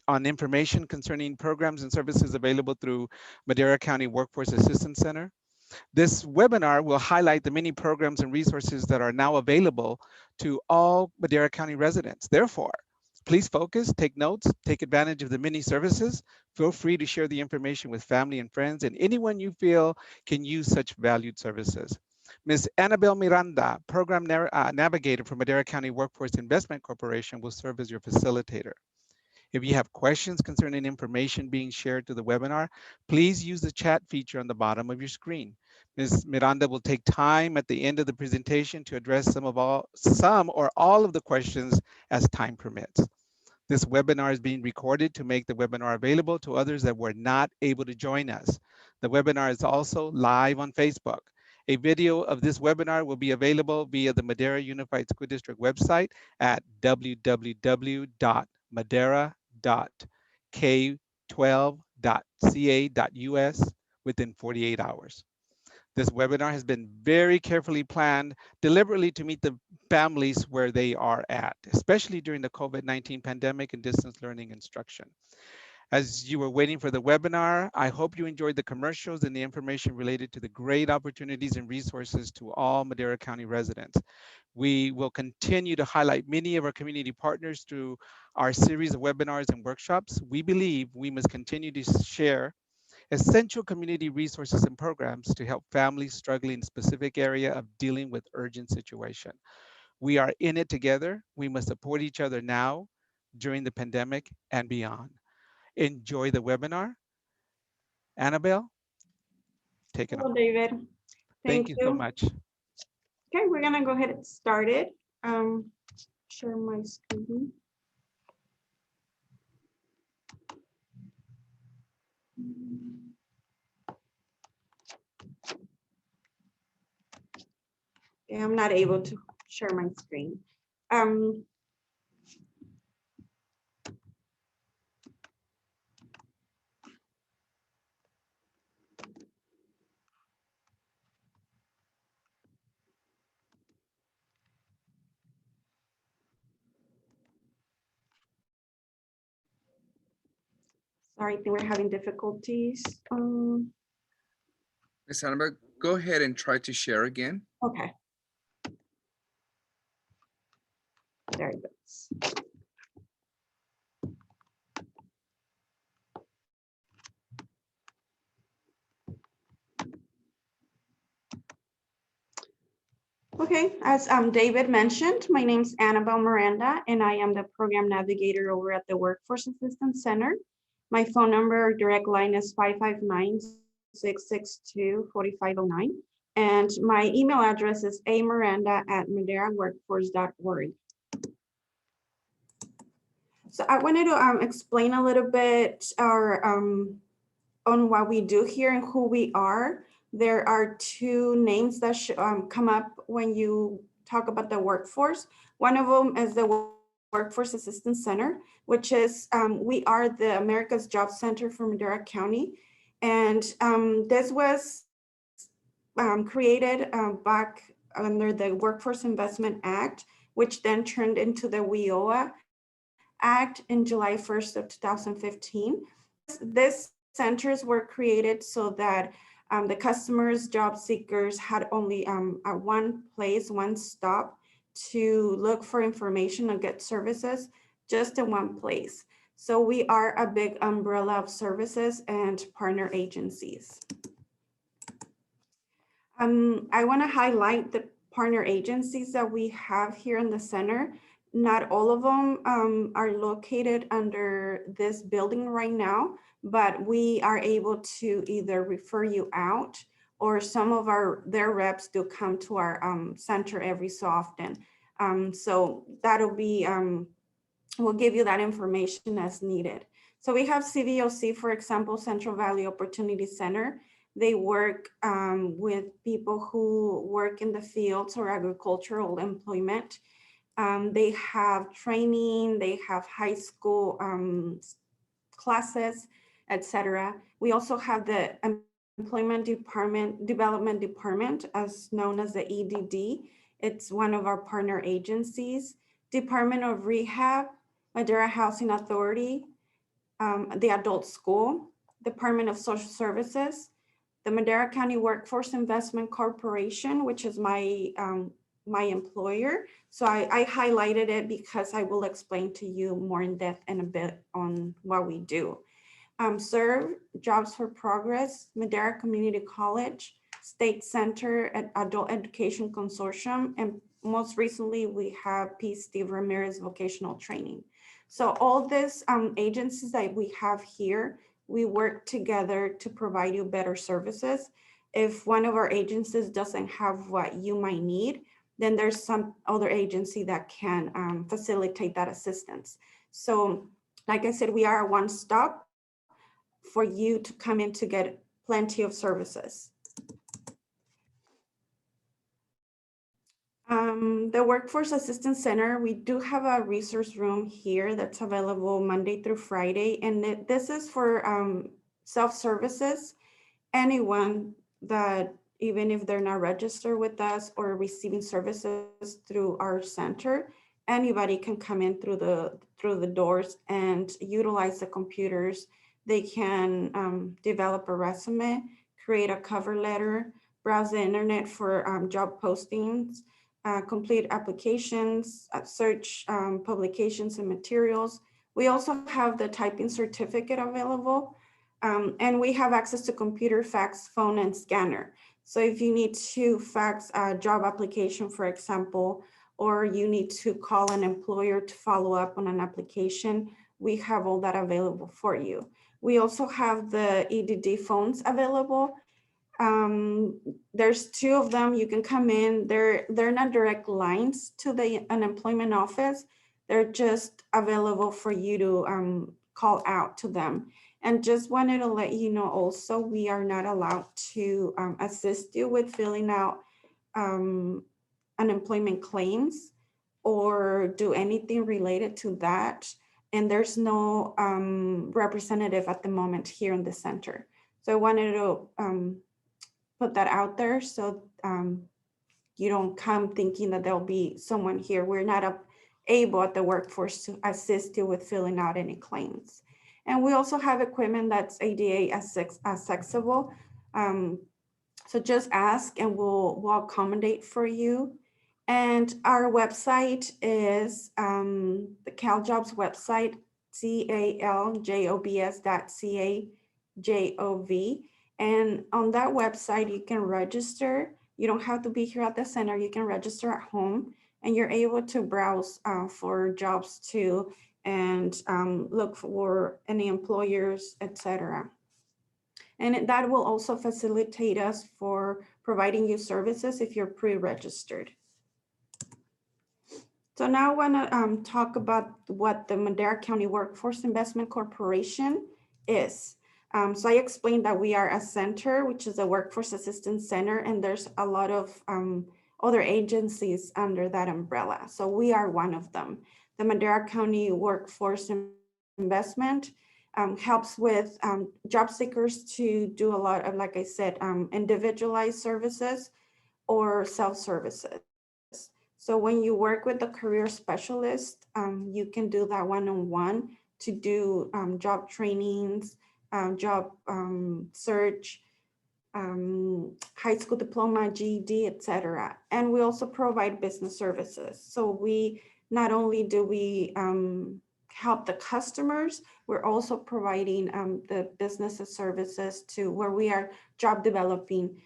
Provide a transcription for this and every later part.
on information concerning programs and services available through Madera County Workforce Assistance Center. This webinar will highlight the many programs and resources that are now available to all Madera County residents. Therefore, please focus, take notes, take advantage of the many services. Feel free to share the information with family and friends and anyone you feel can use such valued services. Ms. Annabelle Miranda, Program Navigator for Madera County Workforce Investment Corporation, will serve as your facilitator. If you have questions concerning information being shared through the webinar, please use the chat feature on the bottom of your screen. Ms. Miranda will take time at the end of the presentation to address some or all of the questions as time permits. This webinar is being recorded to make the webinar available to others that were not able to join us. The webinar is also live on Facebook. A video of this webinar will be available via the Madera Unified School District website at www.madera.k12.ca.us within 48 hours. This webinar has been very carefully planned deliberately to meet the families where they are at, especially during the COVID-19 pandemic and distance learning instruction. As you were waiting for the webinar, I hope you enjoyed the commercials and the information related to the great opportunities and resources to all Madera County residents. We will continue to highlight many of our community partners through our series of webinars and workshops. We believe we must continue to share essential community resources and programs to help families struggling in a specific area of dealing with urgent situation. We are in it together. We must support each other now, during the pandemic, and beyond. Enjoy the webinar. Annabelle, take it on. Hello, David. Thank Thank you so you. much. Okay, we're gonna go ahead and start it. Share my screen. Okay, I'm not able to share my screen. Sorry, I think we're having difficulties. Ms. Annabelle, go ahead and try to share again. Okay. There it goes. Okay, as David mentioned, my name is Annabelle Miranda, and I am the program navigator over at the Workforce Assistance Center. My phone number direct line is 559-662-4509, and my email address is amiranda@maderaworkforce.org. So I wanted to explain a little bit on what we do here and who we are. There are two names that come up when you talk about the workforce. One of them is the Workforce Assistance Center, which is, we are the America's Job Center for Madera County. And this was created back under the Workforce Investment Act, which then turned into the WIOA Act in July 1st of 2015. These centers were created so that the customers, job seekers had only one place, one stop to look for information and get services just in one place. So we are a big umbrella of services and partner agencies. I want to highlight the partner agencies that we have here in the center. Not all of them are located under this building right now, but we are able to either refer you out, or some of their reps do come to our center every so often. So that'll be, we'll give you that information as needed. So we have CVOC, for example, Central Valley Opportunity Center. They work with people who work in the fields or agricultural employment. They have training, they have high school classes, etc. We also have the Employment Development Department, as known as the EDD. It's one of our partner agencies. Department of Rehab, Madera Housing Authority, the adult school, Department of Social Services, the Madera County Workforce Investment Corporation, which is my employer. So I highlighted it because I will explain to you more in depth in a bit on what we do. Serve, Jobs for Progress, Madera Community College, State Center at Adult Education Consortium, and most recently we have P. Steve Ramirez Vocational Training. So all these agencies that we have here, we work together to provide you better services. If one of our agencies doesn't have what you might need, then there's some other agency that can facilitate that assistance. So like I said, we are a one-stop for you to come in to get plenty of services. The Workforce Assistance Center, we do have a resource room here that's available Monday through Friday. And this is for self-services. Anyone that, even if they're not registered with us or receiving services through our center, anybody can come in through the doors and utilize the computers. They can develop a resume, create a cover letter, browse the internet for job postings, complete applications, search publications and materials. We also have the typing certificate available, and we have access to computer, fax, phone, and scanner. So if you need to fax a job application, for example, or you need to call an employer to follow up on an application, we have all that available for you. We also have the EDD phones available. There's two of them. You can come in. They're not direct lines to the unemployment office. They're just available for you to call out to them. And just wanted to let you know also, we are not allowed to assist you with filling out unemployment claims or do anything related to that. And there's no representative at the moment here in the center. So I wanted to put that out there so you don't come thinking that there'll be someone here. We're not able at the workforce to assist you with filling out any claims. And we also have equipment that's ADA accessible. So just ask and we'll accommodate for you. And our website is the CalJobs website, caljobs.ca.gov. And on that website, you can register. You don't have to be here at the center. You can register at home and you're able to browse for jobs too and look for any employers, etc. And that will also facilitate us for providing you services if you're pre-registered. So now I want to talk about what the Madera County Workforce Investment Corporation is. So I explained that we are a center, which is a workforce assistance center, and there's a lot of other agencies under that umbrella. So we are one of them. The Madera County Workforce Investment helps with job seekers to do a lot of, like I said, individualized services or self-services. So when you work with the career specialist, you can do that one-on-one to do job trainings, job search, high school diploma, GED, etc. And we also provide business services. So we not only do we help the customers, we're also providing the businesses services to where we are job developing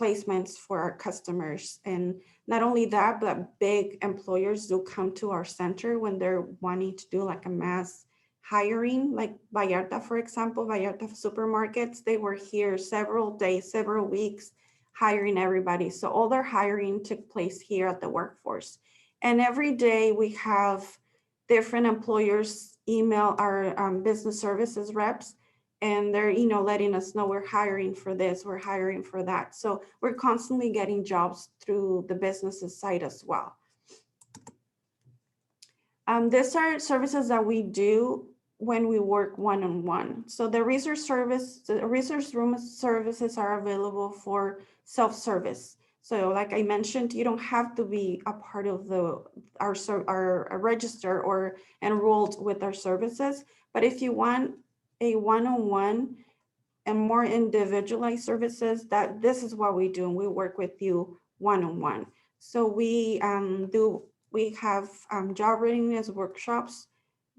placements for our customers. And not only that, but big employers do come to our center when they're wanting to do like a mass hiring, like Vallarta, for example, Vallarta supermarkets. They were here several days, several weeks, hiring everybody. So all their hiring took place here at the workforce. And every day we have different employers email our business services reps, and they're letting us know we're hiring for this, we're hiring for that. So we're constantly getting jobs through the businesses side as well. These are services that we do when we work one-on-one. So the resource room services are available for self-service. So like I mentioned, you don't have to be a part of our register or enrolled with our services, But if you want a one-on-one and more individualized services, that this is what we do, and we work with you one-on-one. So we have job readiness workshops,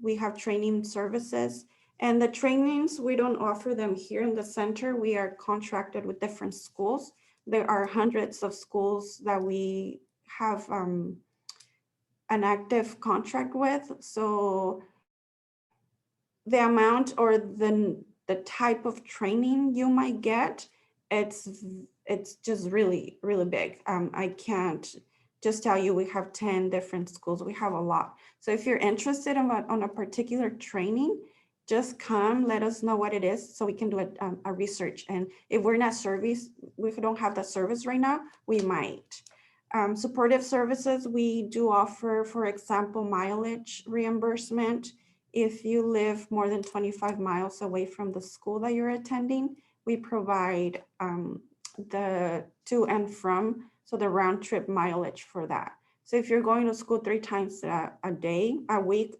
we have training services, and the trainings, we don't offer them here in the center. We are contracted with different schools. There are hundreds of schools that we have an active contract with. So the amount or the type of training you might get, it's just really, really big. I can't just tell you we have 10 different schools. We have a lot. So if you're interested on a particular training, just come, let us know what it is so we can do a research. And if we're not service, we don't have that service right now, we might. Supportive services, we do offer, for example, mileage reimbursement. If you live more than 25 miles away from the school that you're attending, we provide the to and from, so the round trip mileage for that. So if you're going to school 3 times a week,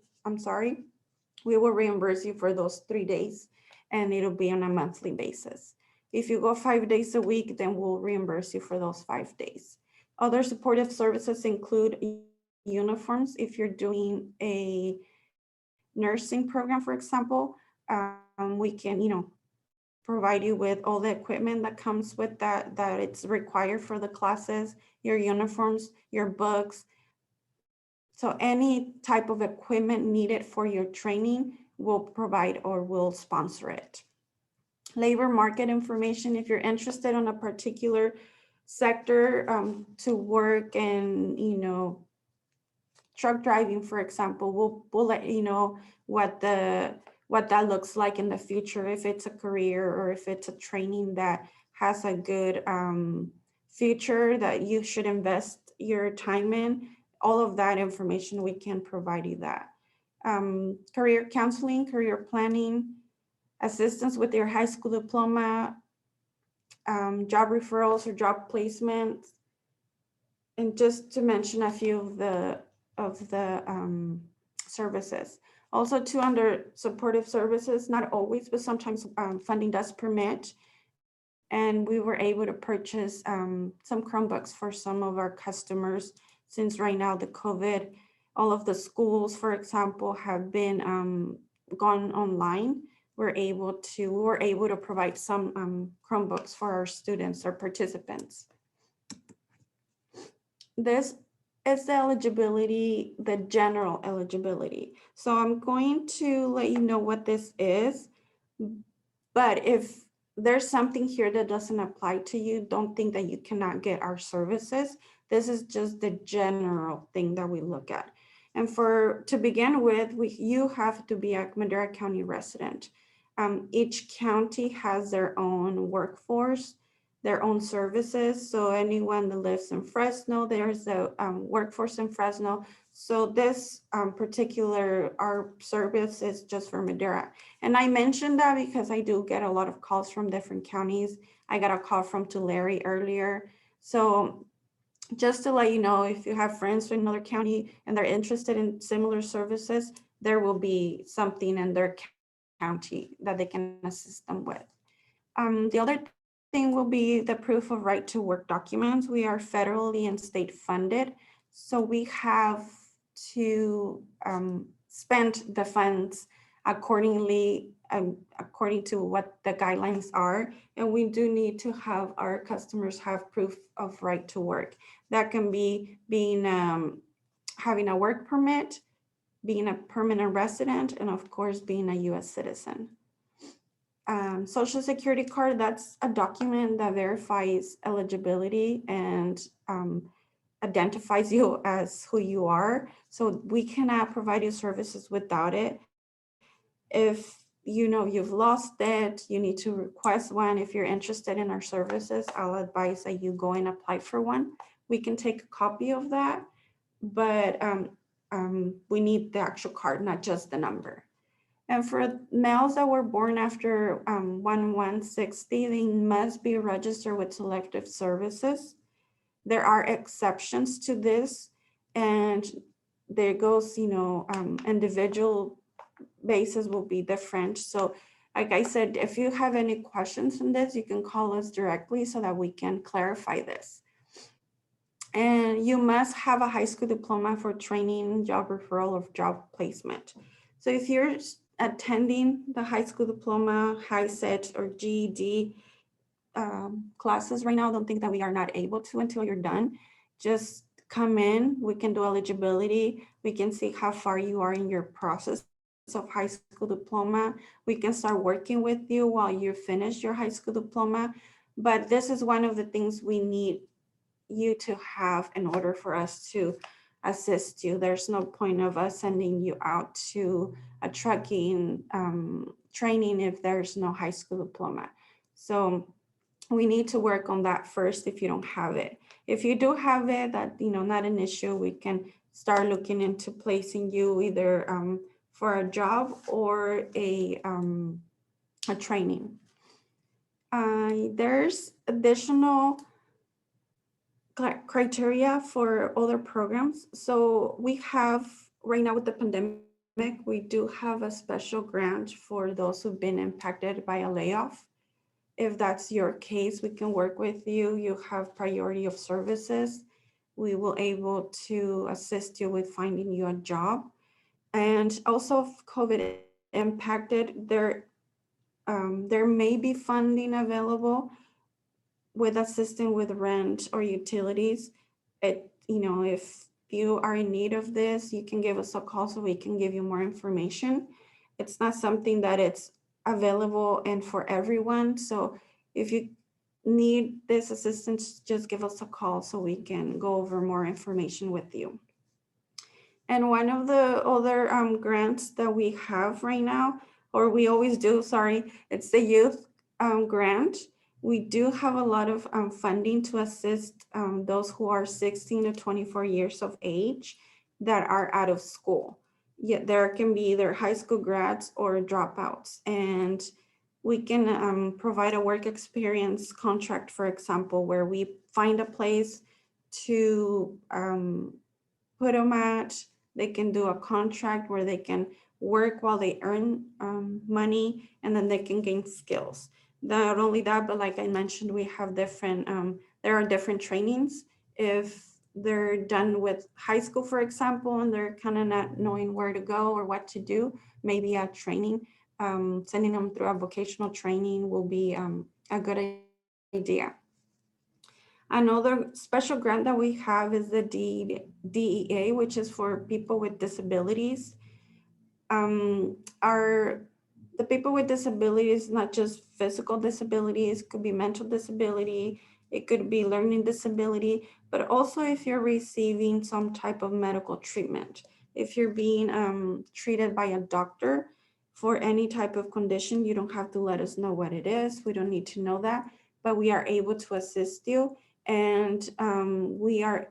we will reimburse you for those 3 days, and it'll be on a monthly basis. If you go 5 days a week, then we'll reimburse you for those 5 days. Other supportive services include uniforms. If you're doing a nursing program, for example, we can, provide you with all the equipment that comes with that it's required for the classes, your uniforms, your books. So any type of equipment needed for your training, we'll provide or we'll sponsor it. Labor market information, if you're interested in a particular sector to work and, truck driving, for example, we'll let you know what that looks like in the future, if it's a career or if it's a training that has a good future that you should invest your time in. All of that information, we can provide you that. Career counseling, career planning, assistance with your high school diploma, job referrals or job placements. And just to mention a few of the services. Also too, under supportive services, not always, but sometimes funding does permit. And we were able to purchase some Chromebooks for some of our customers, since right now the COVID, all of the schools, for example, have been gone online. We were able to provide some Chromebooks for our students or participants. This is the eligibility, the general eligibility. So I'm going to let you know what this is, but if there's something here that doesn't apply to you, don't think that you cannot get our services. This is just the general thing that we look at. And to begin with, you have to be a Madera County resident. Each county has their own workforce, their own services. So anyone that lives in Fresno, there's a workforce in Fresno. So this our service is just for Madera. And I mentioned that because I do get a lot of calls from different counties. I got a call from Tulare earlier. So just to let you know, if you have friends in another county and they're interested in similar services, there will be something in their county that they can assist them with. The other thing will be the proof of right to work documents. We are federally and state funded, so we have to spend the funds accordingly, according to what the guidelines are. And we do need to have our customers have proof of right to work. That can be having a work permit, being a permanent resident, and of course, being a US citizen. Social Security card, that's a document that verifies eligibility and identifies you as who you are. So we cannot provide you services without it. If you've lost it, you need to request one. If you're interested in our services, I'll advise that you go and apply for one. We can take a copy of that, but we need the actual card, not just the number. And for males that were born after 1/1/60, they must be registered with selective services. There are exceptions to this, and there goes, individual basis will be different. So like I said, if you have any questions on this, you can call us directly so that we can clarify this. And you must have a high school diploma for training, job referral, or job placement. So if you're attending the high school diploma, high set, or GED classes right now, don't think that we are not able to until you're done. Just come in, we can do eligibility, we can see how far you are in your process of high school diploma. We can start working with you while you finish your high school diploma. But this is one of the things we need you to have in order for us to assist you. There's no point of us sending you out to a trucking training if there's no high school diploma. So we need to work on that first if you don't have it. If you do have it, that, not an issue. We can start looking into placing you either for a job or a training. There's additional criteria for other programs. So we have, right now with the pandemic, we do have a special grant for those who've been impacted by a layoff. If that's your case, we can work with you. You have priority of services. We will able to assist you with finding you a job. And also if COVID impacted, there may be funding available with assisting with rent or utilities. If you are in need of this, you can give us a call so we can give you more information. It's not something that it's available and for everyone. So if you need this assistance, just give us a call so we can go over more information with you. And one of the other grants that we have right now, or we always do, sorry, it's the youth grant. We do have a lot of funding to assist those who are 16 to 24 years of age that are out of school. Yet there can be either high school grads or dropouts. And we can provide a work experience contract, for example, where we find a place to put them at. They can do a contract where they can work while they earn money, and then they can gain skills. Not only that, but like I mentioned, we have different, there are different trainings. If they're done with high school, for example, and they're kind of not knowing where to go or what to do, maybe a training, sending them through a vocational training will be a good idea. Another special grant that we have is the DEA, which is for people with disabilities. The people with disabilities, not just physical disabilities, could be mental disability, it could be learning disability, but also if you're receiving some type of medical treatment, if you're being treated by a doctor for any type of condition, you don't have to let us know what it is. We don't need to know that, but we are able to assist you, and we are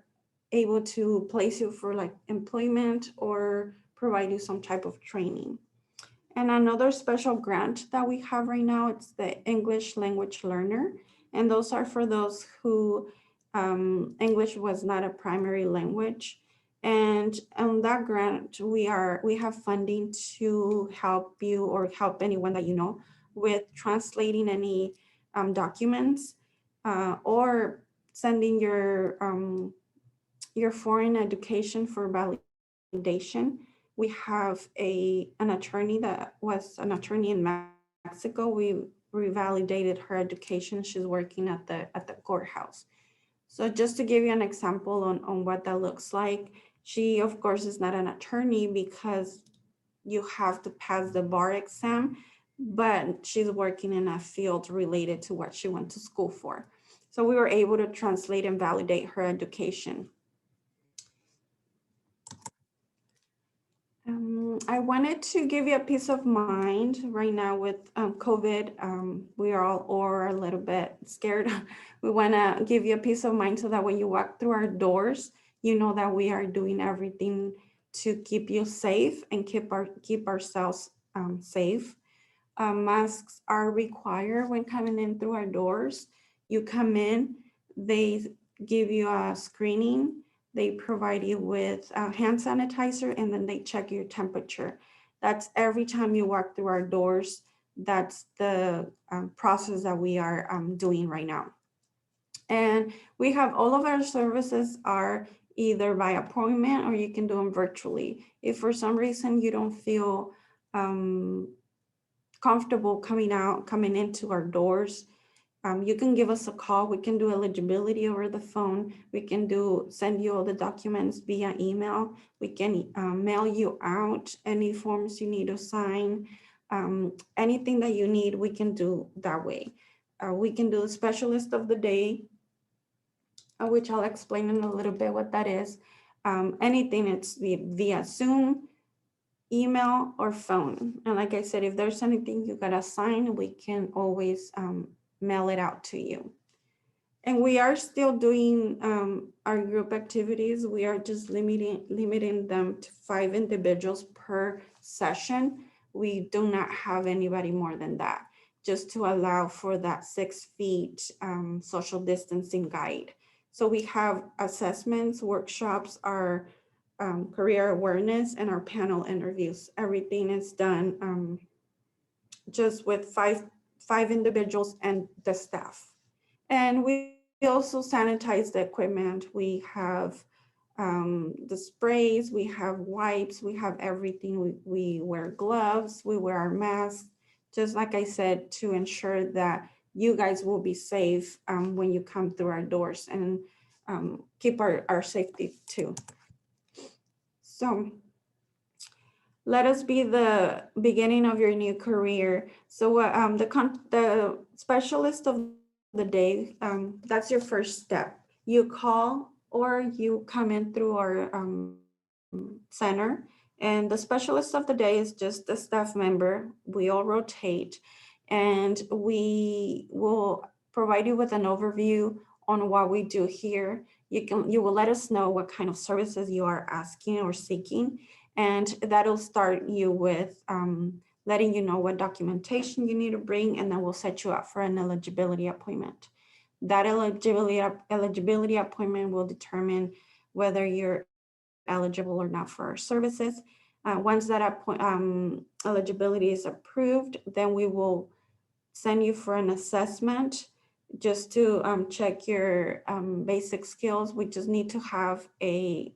able to place you for like employment or provide you some type of training. And another special grant that we have right now, it's the English language learner. And those are for those who English was not a primary language. And on that grant, we have funding to help you or help anyone that you know with translating any documents or sending your foreign education for validation. We have an attorney that was an attorney in Mexico. We revalidated her education. She's working at the courthouse. So just to give you an example on what that looks like, she of course is not an attorney because you have to pass the bar exam, but she's working in a field related to what she went to school for. So we were able to translate and validate her education. I wanted to give you a peace of mind right now with COVID. We are all a little bit scared. We want to give you a peace of mind so that when you walk through our doors, you know that we are doing everything to keep you safe and keep ourselves safe. Masks are required when coming in through our doors. You come in, they give you a screening. They provide you with hand sanitizer, and then they check your temperature. That's every time you walk through our doors. That's the process that we are doing right now. And we have all of our services are either by appointment or you can do them virtually. If for some reason you don't feel comfortable coming into our doors, you can give us a call. We can do eligibility over the phone. We can send you all the documents via email. We can mail you out any forms you need to sign. Anything that you need, we can do that way. We can do the specialist of the day, which I'll explain in a little bit what that is. Anything, it's via Zoom, email, or phone. And like I said, if there's anything you gotta sign, we can always mail it out to you. And we are still doing our group activities. We are just limiting them to 5 individuals per session. We do not have anybody more than that, just to allow for that 6 feet social distancing guide. So we have assessments, workshops, our career awareness, and our panel interviews. Everything is done just with five individuals and the staff. And we also sanitize the equipment. We have the sprays, we have wipes, we have everything. We wear gloves, we wear our masks, just like I said, to ensure that you guys will be safe when you come through our doors, and keep our safety too. So let us be the beginning of your new career. So the specialist of the day, that's your first step. You call or you come in through our center, and the specialist of the day is just a staff member. We all rotate, and we will provide you with an overview on what we do here. You will let us know what kind of services you are asking or seeking, and that'll start you with letting you know what documentation you need to bring, and then we'll set you up for an eligibility appointment. That eligibility appointment will determine whether you're eligible or not for our services. Once that eligibility is approved, then we will send you for an assessment just to check your basic skills. We just need to have a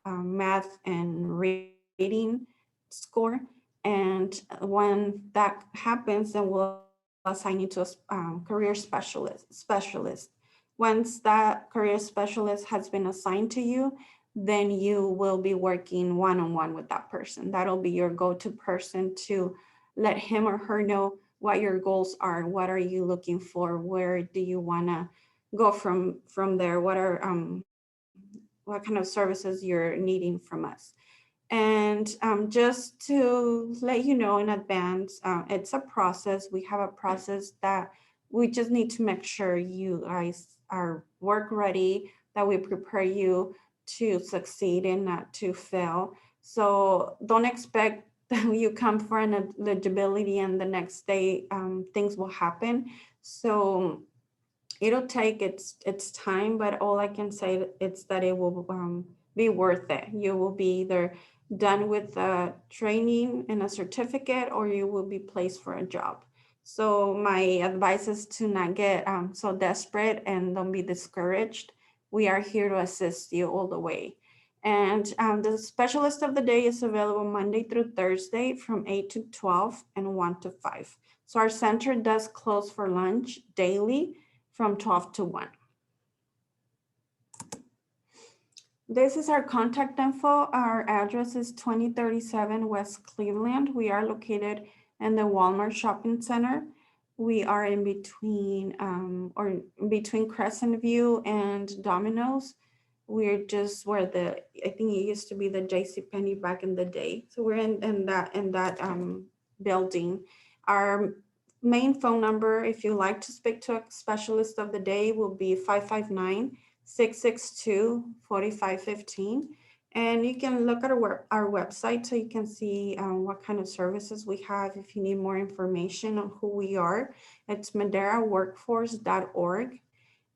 math and reading score. And when that happens, then we'll assign you to a career specialist. Once that career specialist has been assigned to you, then you will be working one-on-one with that person. That'll be your go-to person to let him or her know what your goals are. What are you looking for? Where do you want to go from there? What kind of services you're needing from us? And just to let you know in advance, it's a process. We have a process that we just need to make sure you guys are work ready, that we prepare you to succeed and not to fail. So don't expect that you come for an eligibility and the next day things will happen. So it'll take its time, but all I can say is that it will be worth it. You will be either done with a training and a certificate, or you will be placed for a job. So my advice is to not get so desperate and don't be discouraged. We are here to assist you all the way. And the specialist of the day is available Monday through Thursday from 8 to 12 and 1 to 5. So our center does close for lunch daily from 12 to 1. This is our contact info. Our address is 2037 West Cleveland. We are located in the Walmart Shopping Center. We are in between Crescent View and Domino's. We're just where I think it used to be the JCPenney back in the day. So we're in that building. Our main phone number, if you like to speak to a specialist of the day, will be 559-662-4515. And you can look at our website so you can see what kind of services we have. If you need more information on who we are, it's maderaworkforce.org.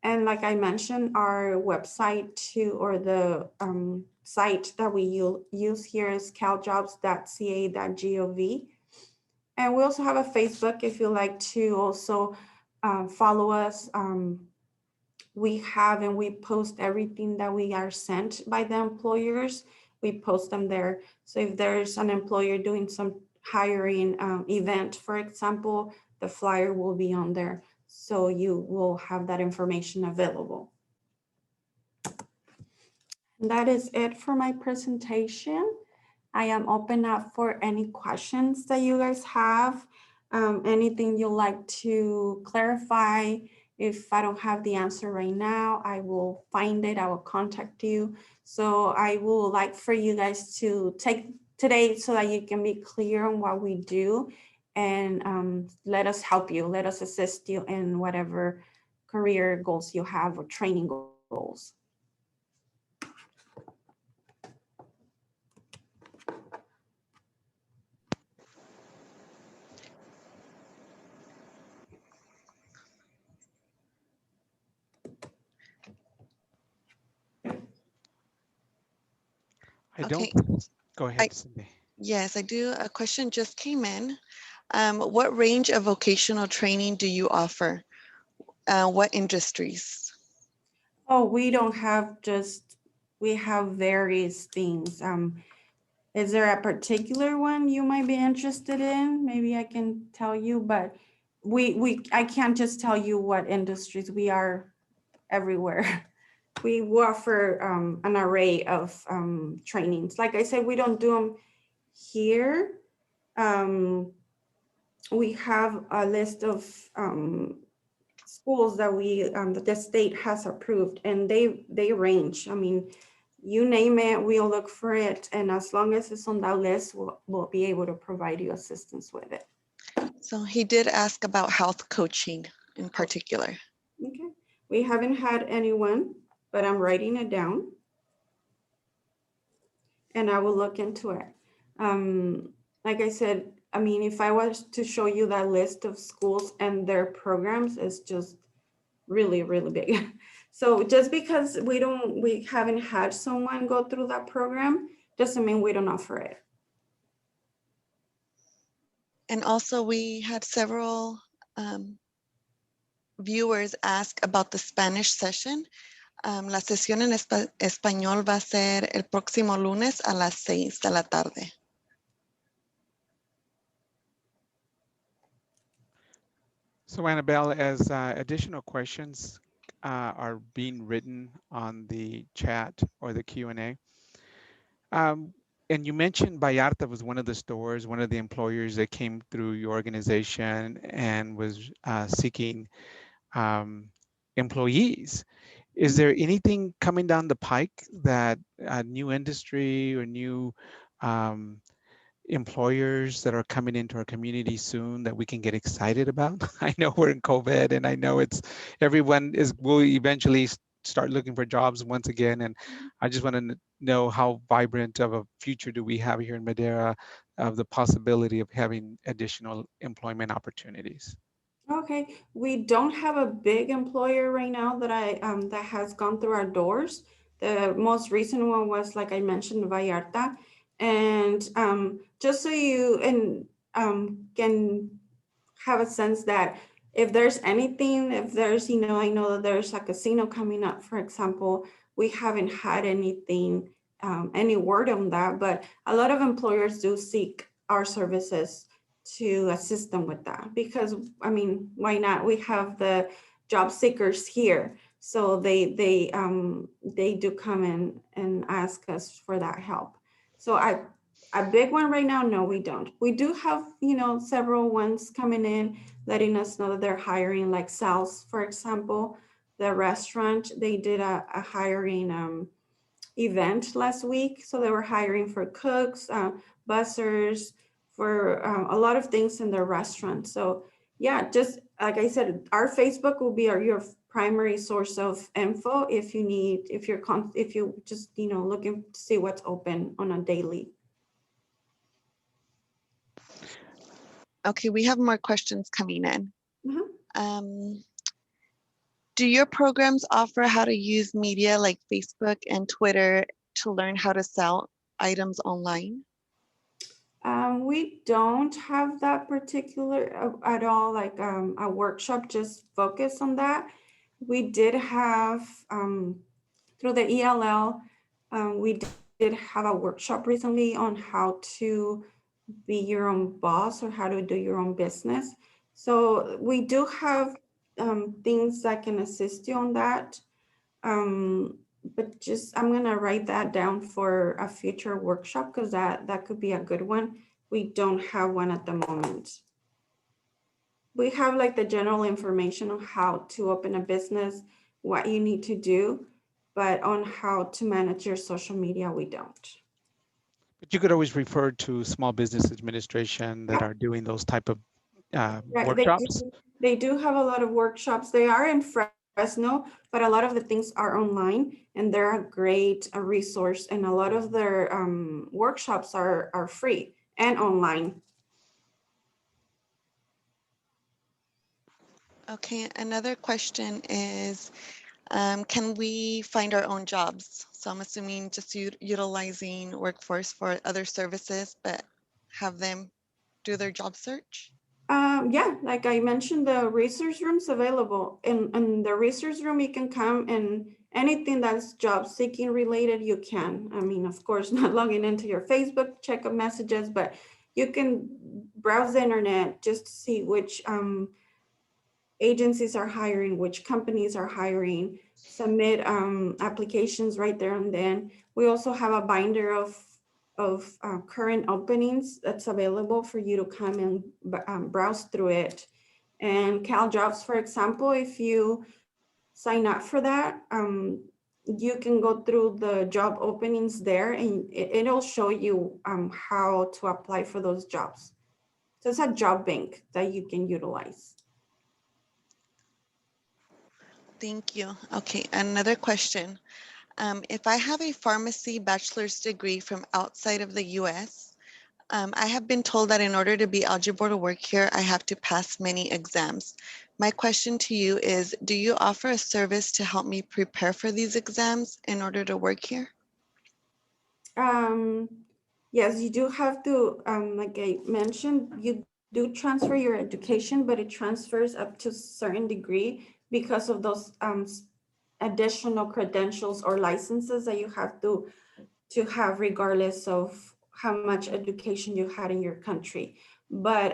And like I mentioned, our website too, or the site that we use here is caljobs.ca.gov. And we also have a Facebook if you like to also follow us. We have and we post everything that we are sent by the employers. We post them there. So if there's an employer doing some hiring event, for example, the flyer will be on there. So you will have that information available. And that is it for my presentation. I am open up for any questions that you guys have. Anything you'd like to clarify. If I don't have the answer right now, I will find it, I will contact you. So I would like for you guys to take today so that you can be clear on what we do and let us help you, let us assist you in whatever career goals you have or training goals. I Okay, don't, go ahead, I Cindy. yes, I do. A question just came in. What range of vocational training do you offer? What industries? Oh, we don't have just, we have various things. Is there a particular one you might be interested in? Maybe I can tell you, but I can't just tell you what industries. We are everywhere. We offer an array of trainings. Like I said, we don't do them here. We have a list of schools that that the state has approved, and they range. I mean, you name it, we'll look for it, and as long as it's on that list, we'll be able to provide you assistance with it. So he did ask about health coaching in particular. Okay, we haven't had anyone, but I'm writing it down, and I will look into it. Like I said, I mean, if I was to show you that list of schools and their programs, it's just really, really big. So just because we haven't had someone go through that program doesn't mean we don't offer it. And also we had several viewers ask about the Spanish session. La sesión en español va a ser el próximo lunes a las 6 de la tarde. So Annabelle, as additional questions are being written on the chat or the Q&A, and you mentioned Vallarta was one of the stores, one of the employers that came through your organization and was seeking employees. Is there anything coming down the pike that a new industry or new employers that are coming into our community soon that we can get excited about? I know we're in COVID, and I know everyone will eventually start looking for jobs once again. And I just want to know how vibrant of a future do we have here in Madera of the possibility of having additional employment opportunities. Okay, we don't have a big employer right now that has gone through our doors. The most recent one was, like I mentioned, Vallarta. And just so you can have a sense that if there's anything, if there's, I know that there's a casino coming up, for example, we haven't had anything, any word on that, but a lot of employers do seek our services to assist them with that, because I mean, why not? We have the job seekers here, so they do come in and ask us for that help. So a big one right now, no, we don't. We do have, several ones coming in, letting us know that they're hiring, like Sal's, for example, the restaurant. They did a hiring event last week, so they were hiring for cooks, bussers, for a lot of things in their restaurant. So yeah, just like I said, our Facebook will be your primary source of info if you need, if you just, looking to see what's open on a daily. Okay, we have more questions coming in. Mhm. Do your programs offer how to use media like Facebook and Twitter to learn how to sell items online? We don't have that particular at all, like a workshop just focused on that. We did have, through the ELL, we did have a workshop recently on how to be your own boss or how to do your own business. So we do have things that can assist you on that. But just, I'm gonna write that down for a future workshop because that could be a good one. We don't have one at the moment. We have like the general information on how to open a business, what you need to do, but on how to manage your social media, we don't. But you could always refer to Small Business Administration that are doing those type of Right, workshops. they do have a lot of workshops. They are in Fresno, but a lot of the things are online and they're a great resource. And a lot of their workshops are free and online. Okay, another question is, can we find our own jobs? So I'm assuming just utilizing workforce for other services, but have them do their job search? Yeah, like I mentioned, the resource room's available. In the resource room, you can come and anything that's job seeking related, you can. I mean, of course, not logging into your Facebook, check up messages, but you can browse the internet just to see which agencies are hiring, which companies are hiring, submit applications right there and then. We also have a binder of current openings that's available for you to come and browse through it. And Cal Jobs, for example, if you sign up for that, you can go through the job openings there and it'll show you how to apply for those jobs. So it's a job bank that you can utilize. Thank you. Okay, another question. If I have a pharmacy bachelor's degree from outside of the US, I have been told that in order to be eligible to work here, I have to pass many exams. My question to you is, do you offer a service to help me prepare for these exams in order to work here? Yes, you do have to, like I mentioned, you do transfer your education, but it transfers up to a certain degree because of those additional credentials or licenses that you have to have regardless of how much education you had in your country. But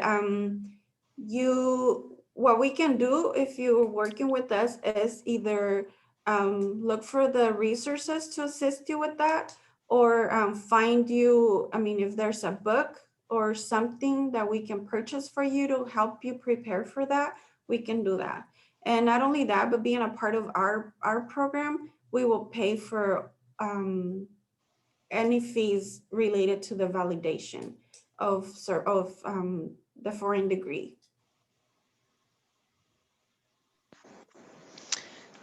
what we can do if you're working with us is either look for the resources to assist you with that or find you, I mean, if there's a book or something that we can purchase for you to help you prepare for that, we can do that. And not only that, but being a part of our program, we will pay for any fees related to the validation of the foreign degree.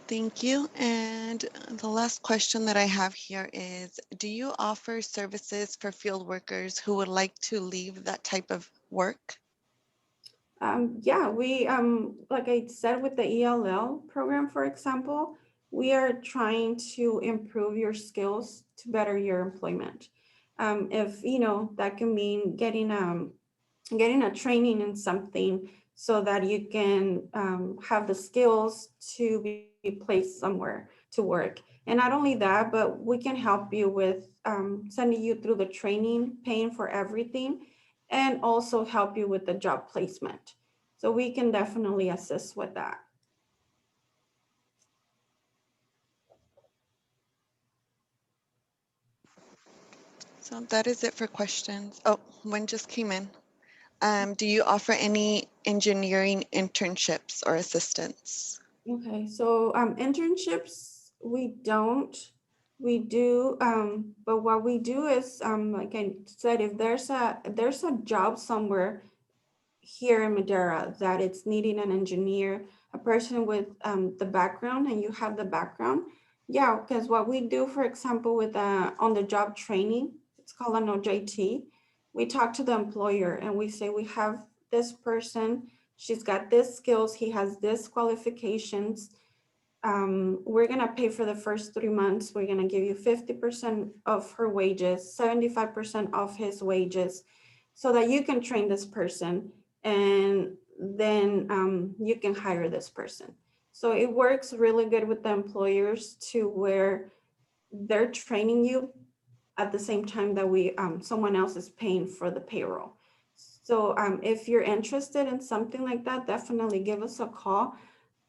Thank you. And the last question that I have here is, do you offer services for field workers who would like to leave that type of work? Yeah, we, like I said, with the ELL program, for example, we are trying to improve your skills to better your employment. If, you know, that can mean getting a training in something so that you can have the skills to be placed somewhere to work. And not only that, but we can help you with sending you through the training, paying for everything, and also help you with the job placement. So we can definitely assist with that. So that is it for questions. Oh, one just came in. Do you offer any engineering internships or assistance? Okay, so internships, we don't. We do, but what we do is, like I said, if there's a job somewhere here in Madera that it's needing an engineer, a person with the background, and you have the background, yeah, because what we do, for example, with on the job training, it's called an OJT. We talk to the employer and we say we have this person, she's got this skills, he has this qualifications. we're gonna pay for the first 3 months. We're gonna give you 50% of her wages, 75% of his wages, so that you can train this person, and then you can hire this person. So it works really good with the employers to where they're training you at the same time that someone else is paying for the payroll. So if you're interested in something like that, definitely give us a call.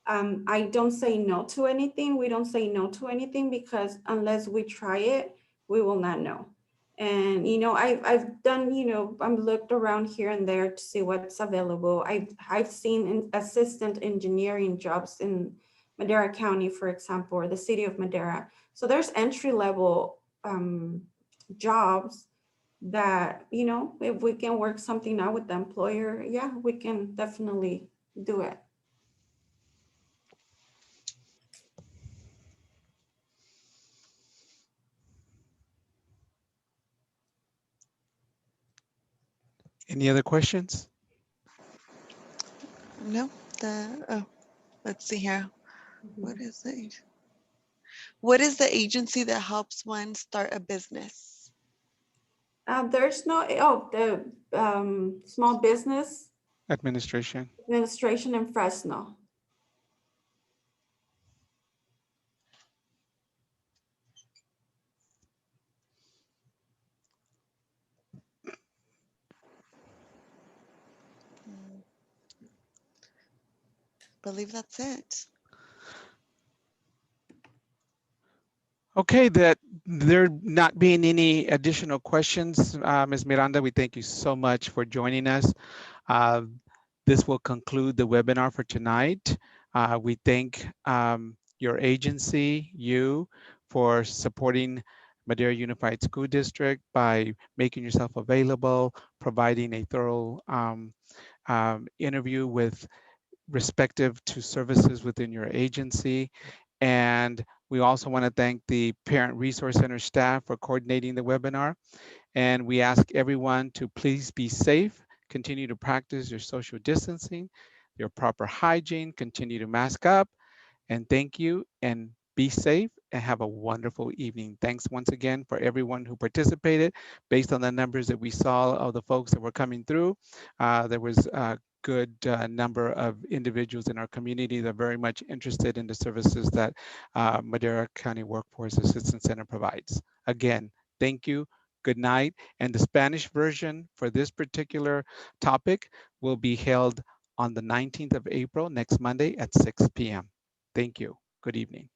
I don't say no to anything. We don't say no to anything because unless we try it, we will not know. And, I've done, I'm looked around here and there to see what's available. I've seen assistant engineering jobs in Madera County, for example, or the city of Madera. So there's entry level jobs that, if we can work something out with the employer, yeah, we can definitely do it. Any other questions? No, let's see here. Mhm. What is the agency that helps one start a business? There's no, the Small Business Administration. Administration in Fresno. Believe that's it. Okay, that there not being any additional questions, Ms. Miranda, we thank you so much for joining us. This will conclude the webinar for tonight. We thank your agency, you, for supporting Madera Unified School District by making yourself available, providing a thorough interview with respective to services within your agency. And we also want to thank the Parent Resource Center staff for coordinating the webinar. And we ask everyone to please be safe, continue to practice your social distancing, your proper hygiene, continue to mask up, and thank you, and be safe and have a wonderful evening. Thanks once again for everyone who participated. Based on the numbers that we saw of the folks that were coming through, there was a good number of individuals in our community that are very much interested in the services that Madera County Workforce Assistance Center provides. Again, thank you. Good night. And the Spanish version for this particular topic will be held on the 19th of April, next Monday at 6 p.m. Thank you. Good evening.